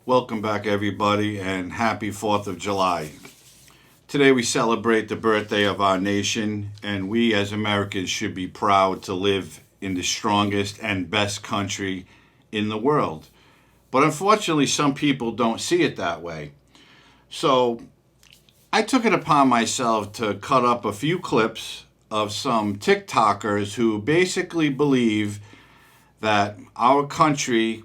Welcome back, everybody, and happy 4th of July. Today we celebrate the birthday of our nation, and we as Americans should be proud to live in the strongest and best country in the world. But unfortunately, some people don't see it that way. So I took it upon myself to cut up a few clips of some TikTokers who basically believe that our country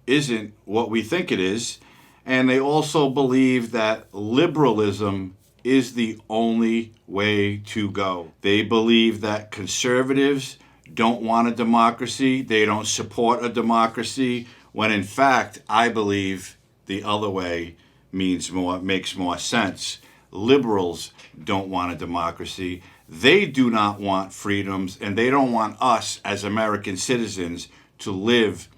isn't what we think it is. And they also believe that liberalism is the only way to go. They believe that conservatives don't want a democracy, they don't support a democracy, when in fact, I believe the other way makes more sense. Liberals don't want a democracy. They do not want freedoms, and they don't want us as American citizens to live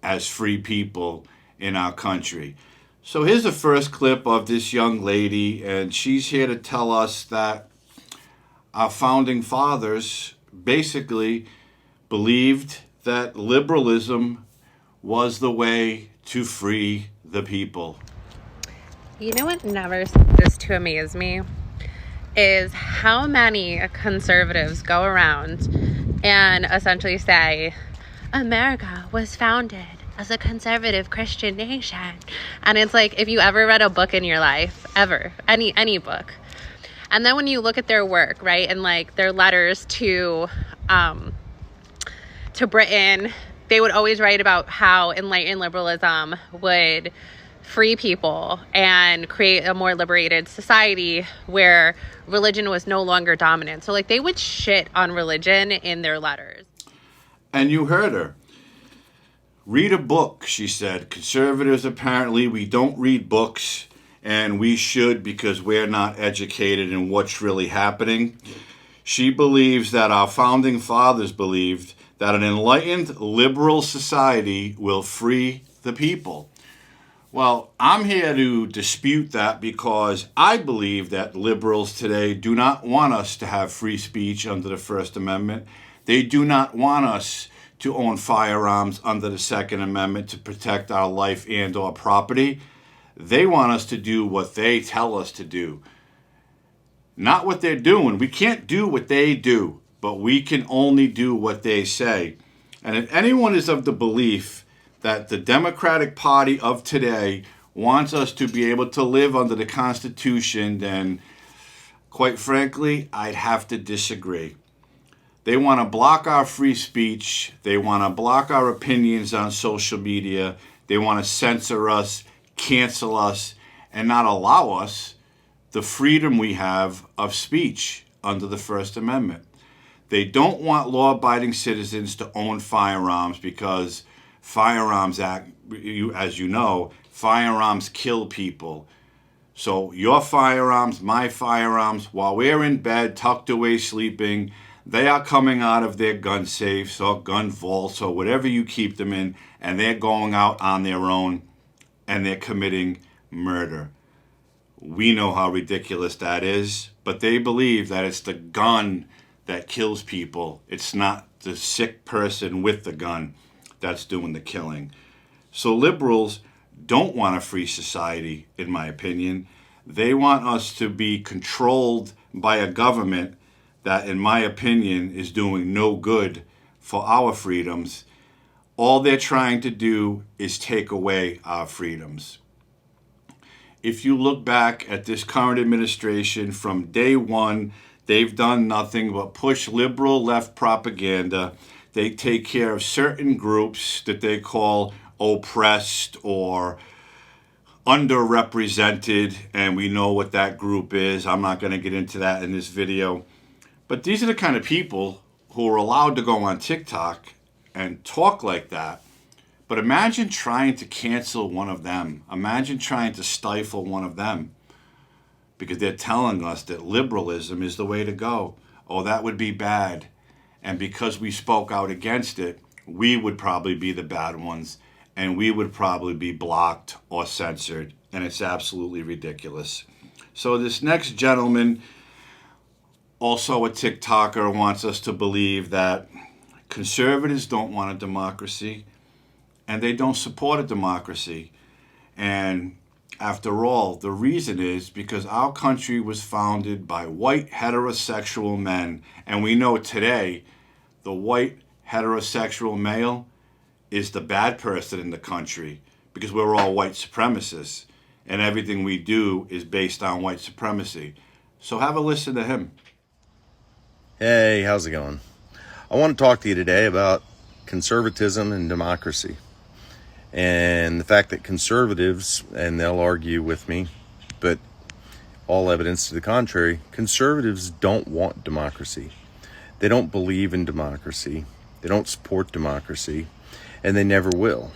as free people in our country. So here's the first clip of this young lady, and she's here to tell us that our founding fathers basically believed that liberalism was the way to free the people. You know what never ceases to amaze me is how many conservatives go around and essentially say, America was founded as a conservative Christian nation. And it's like, if you ever read a book in your life, ever, any book, and then when you look at their work, right, and like their letters to Britain, they would always write about how enlightened liberalism would free people and create a more liberated society where religion was no longer dominant. So like they would shit on religion in their letters. And you heard her. Read a book, she said. Conservatives, apparently, we don't read books, and we should because we're not educated in what's really happening. She believes that our founding fathers believed that an enlightened liberal society will free the people. Well, I'm here to dispute that because I believe that liberals today do not want us to have free speech under the First Amendment. They do not want us to own firearms under the Second Amendment to protect our life and or property. They want us to do what they tell us to do, not what they're doing. We can't do what they do, but we can only do what they say. And if anyone is of the belief that the Democratic Party of today wants us to be able to live under the Constitution, then quite frankly, I'd have to disagree. They want to block our free speech. They want to block our opinions on social media. They want to censor us, cancel us, and not allow us the freedom we have of speech under the First Amendment. They don't want law-abiding citizens to own firearms because Firearms Act, as you know, firearms kill people. So your firearms, my firearms, while we're in bed, tucked away, sleeping, they are coming out of their gun safes or gun vaults or whatever you keep them in, and they're going out on their own, and they're committing murder. We know how ridiculous that is, but they believe that it's the gun that kills people. It's not the sick person with the gun that's doing the killing. So liberals don't want a free society, in my opinion. They want us to be controlled by a government that, in my opinion, is doing no good for our freedoms. All they're trying to do is take away our freedoms. If you look back at this current administration from day one, they've done nothing but push liberal left propaganda. They take care of certain groups that they call oppressed or underrepresented, and we know what that group is. I'm not going to get into that in this video. But these are the kind of people who are allowed to go on TikTok and talk like that. But imagine trying to cancel one of them. Imagine trying to stifle one of them because they're telling us that liberalism is the way to go. Oh, that would be bad. And because we spoke out against it, we would probably be the bad ones, and we would probably be blocked or censored. And it's absolutely ridiculous. So this next gentleman, also a TikToker, wants us to believe that conservatives don't want a democracy and they don't support a democracy. And after all, the reason is because our country was founded by white heterosexual men. And we know today the white heterosexual male is the bad person in the country because we're all white supremacists. And everything we do is based on white supremacy. So have a listen to him. Hey, how's it going? I want to talk to you today about conservatism and democracy. And the fact that conservatives, and they'll argue with me, but all evidence to the contrary, conservatives don't want democracy. They don't believe in democracy. They don't support democracy, and they never will.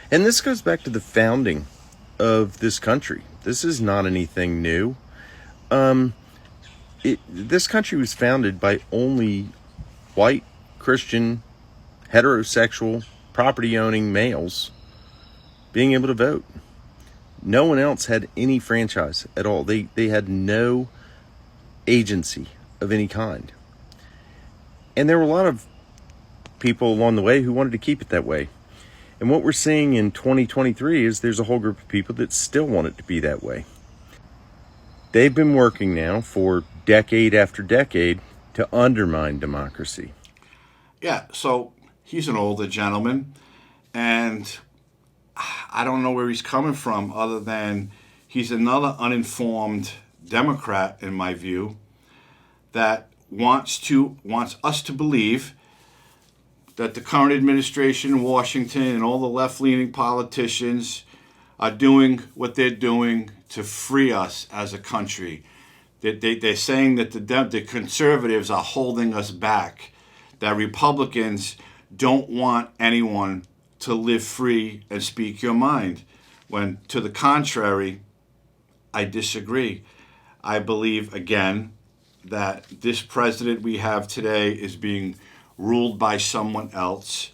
And this goes back to the founding of this country. This is not anything new. This country was founded by only white, Christian, heterosexual, property-owning males being able to vote. No one else had any franchise at all. They had no agency of any kind. And there were a lot of people along the way who wanted to keep it that way. And what we're seeing in 2023 is there's a whole group of people that still want it to be that way. They've been working now for decade after decade to undermine democracy. Yeah, so he's an older gentleman, and I don't know where he's coming from other than he's another uninformed Democrat, in my view, that wants us to believe that the current administration in Washington and all the left-leaning politicians are doing what they're doing to free us as a country. They're saying that the conservatives are holding us back, that Republicans don't want anyone to live free and speak your mind, when to the contrary, I disagree. I believe, again, that this president we have today is being ruled by someone else.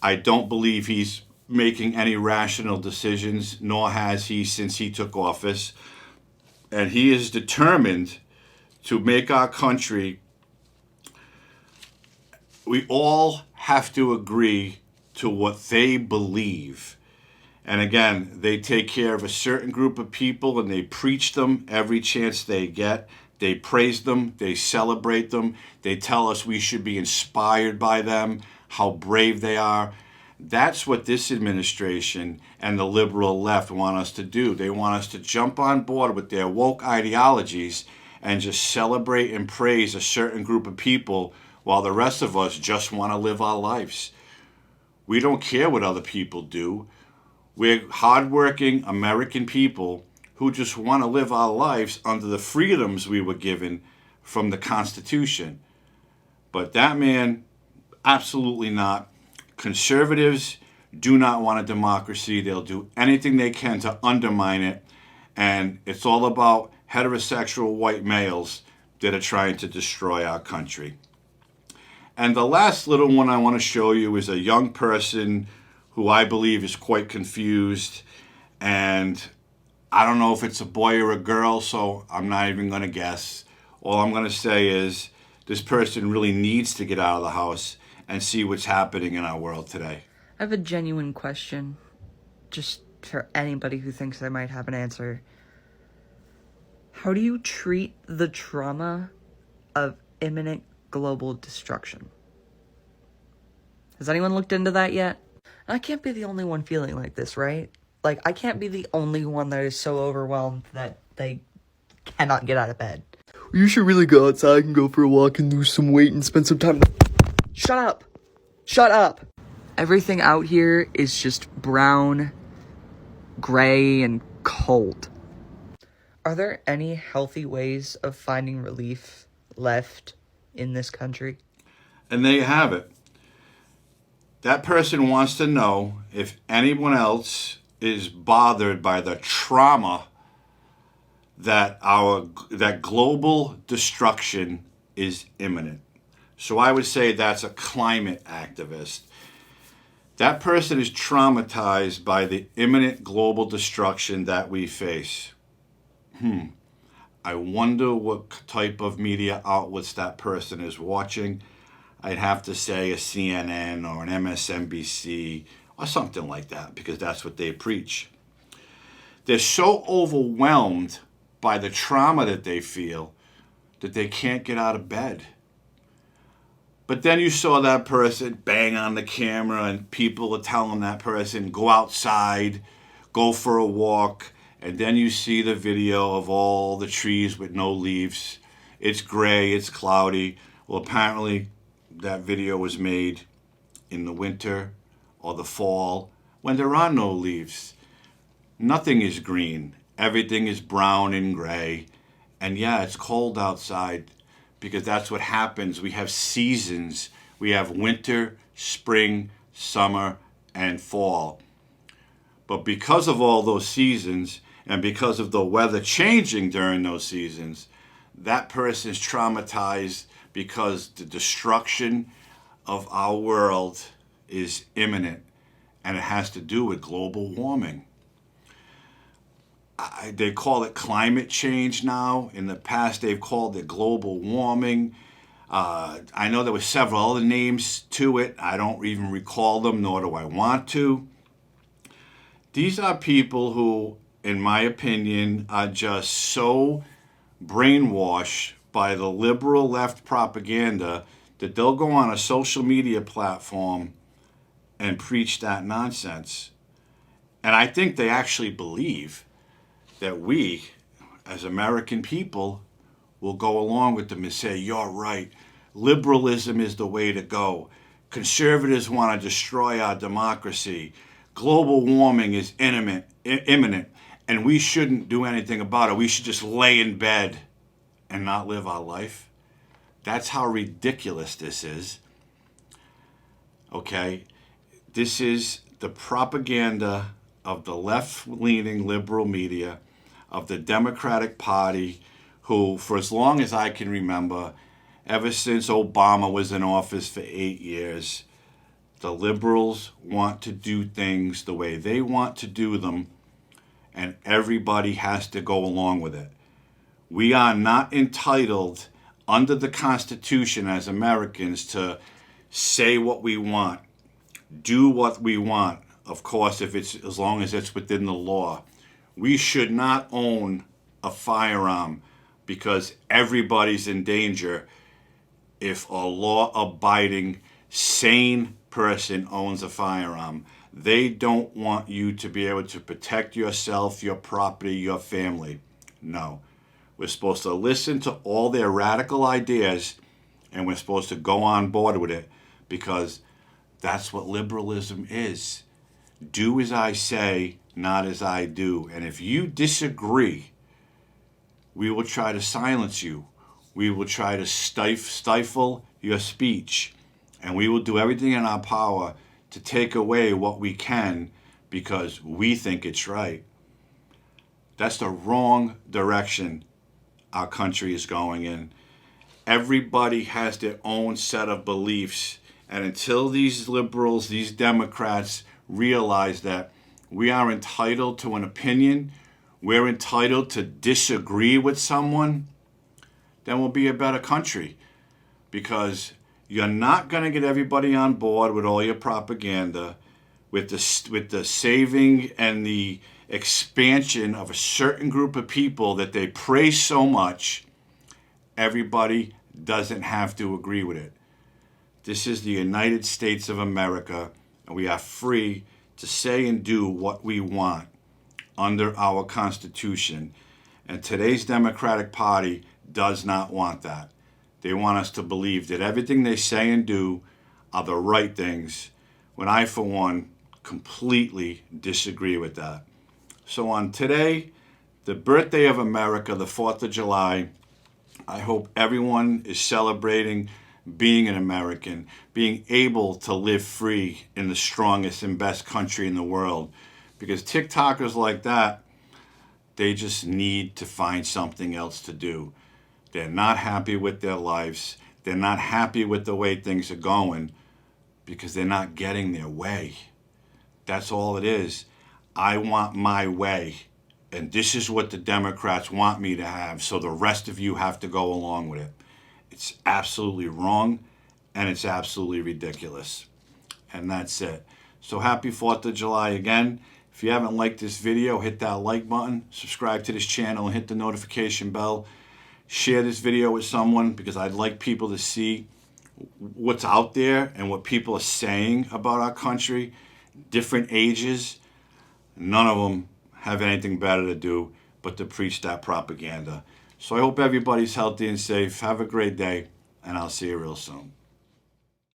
I don't believe he's making any rational decisions, nor has he since he took office. And he is determined to make our country, we all have to agree to what they believe. And again, they take care of a certain group of people and they preach them every chance they get. They praise them, they celebrate them, they tell us we should be inspired by them, how brave they are. That's what this administration and the liberal left want us to do. They want us to jump on board with their woke ideologies and just celebrate and praise a certain group of people while the rest of us just want to live our lives. We don't care what other people do. We're hardworking American people who just want to live our lives under the freedoms we were given from the Constitution. But that man, absolutely not. Conservatives do not want a democracy. They'll do anything they can to undermine it. And it's all about heterosexual white males that are trying to destroy our country. And the last little one I want to show you is a young person who I believe is quite confused, and I don't know if it's a boy or a girl, so I'm not even going to guess. All I'm going to say is this person really needs to get out of the house and see what's happening in our world today. I have a genuine question, just for anybody who thinks they might have an answer. How do you treat the trauma of imminent global destruction? Has anyone looked into that yet? I can't be the only one feeling like this, right? Like, I can't be the only one that is so overwhelmed that they cannot get out of bed. You should really go outside and go for a walk and lose some weight and spend some time. Shut up! Shut up! Everything out here is just brown, gray, and cold. Are there any healthy ways of finding relief left in this country? And there you have it. That person wants to know if anyone else is bothered by the trauma that global destruction is imminent. So I would say that's a climate activist. That person is traumatized by the imminent global destruction that we face. I wonder what type of media outlets that person is watching. I'd have to say a CNN or an MSNBC or something like that, because that's what they preach. they're so overwhelmed by the trauma that they feel that they can't get out of bed. But then you saw that person bang on the camera and people are telling that person, go outside, go for a walk. And then you see the video of all the trees with no leaves. It's gray, it's cloudy. Well, apparently that video was made in the winter or the fall when there are no leaves. Nothing is green. Everything is brown and gray. And yeah, it's cold outside because that's what happens. We have seasons. We have winter, spring, summer, and fall. But because of all those seasons and because of the weather changing during those seasons, that person's traumatized because the destruction of our world is imminent, and it has to do with global warming. They call it climate change now. In the past, they've called it global warming. I know there were several other names to it. I don't even recall them, nor do I want to. These are people who, in my opinion, are just so brainwashed by the liberal left propaganda that they'll go on a social media platform and preach that nonsense. And I think they actually believe that we, as American people, will go along with them and say, you're right, liberalism is the way to go. Conservatives want to destroy our democracy. Global warming is imminent, and we shouldn't do anything about it. We should just lay in bed and not live our life. That's how ridiculous this is. Okay? This is the propaganda of the left-leaning liberal media, of the Democratic Party, who, for as long as I can remember, ever since Obama was in office for 8 years, the liberals want to do things the way they want to do them, and everybody has to go along with it. We are not entitled under the Constitution as Americans to say what we want, do what we want, of course, if it's as long as it's within the law. We should not own a firearm because everybody's in danger if a law-abiding, sane person owns a firearm. They don't want you to be able to protect yourself, your property, your family. No. We're supposed to listen to all their radical ideas, and we're supposed to go on board with it because that's what liberalism is. Do as I say, not as I do. And if you disagree, we will try to silence you. We will try to stifle your speech. And we will do everything in our power to take away what we can because we think it's right. That's the wrong direction our country is going in. Everybody has their own set of beliefs. And until these liberals, these Democrats realize that we are entitled to an opinion, we're entitled to disagree with someone, then we'll be a better country. Because you're not going to get everybody on board with all your propaganda, with the saving and the expansion of a certain group of people that they praise so much. Everybody doesn't have to agree with it. This is the United States of America, and we are free to say and do what we want under our Constitution. And today's Democratic Party does not want that. They want us to believe that everything they say and do are the right things, when I, for one, completely disagree with that. So on today, the birthday of America, the 4th of July, I hope everyone is celebrating being an American, being able to live free in the strongest and best country in the world. Because TikTokers like that, they just need to find something else to do. They're not happy with their lives. They're not happy with the way things are going because they're not getting their way. That's all it is. I want my way. And this is what the Democrats want me to have. So the rest of you have to go along with it. It's absolutely wrong, and it's absolutely ridiculous. And that's it. So happy 4th of July again. If you haven't liked this video, hit that like button, subscribe to this channel, and hit the notification bell. Share this video with someone, because I'd like people to see what's out there and what people are saying about our country. Different ages, none of them have anything better to do but to preach that propaganda. So I hope everybody's healthy and safe. Have a great day, and I'll see you real soon.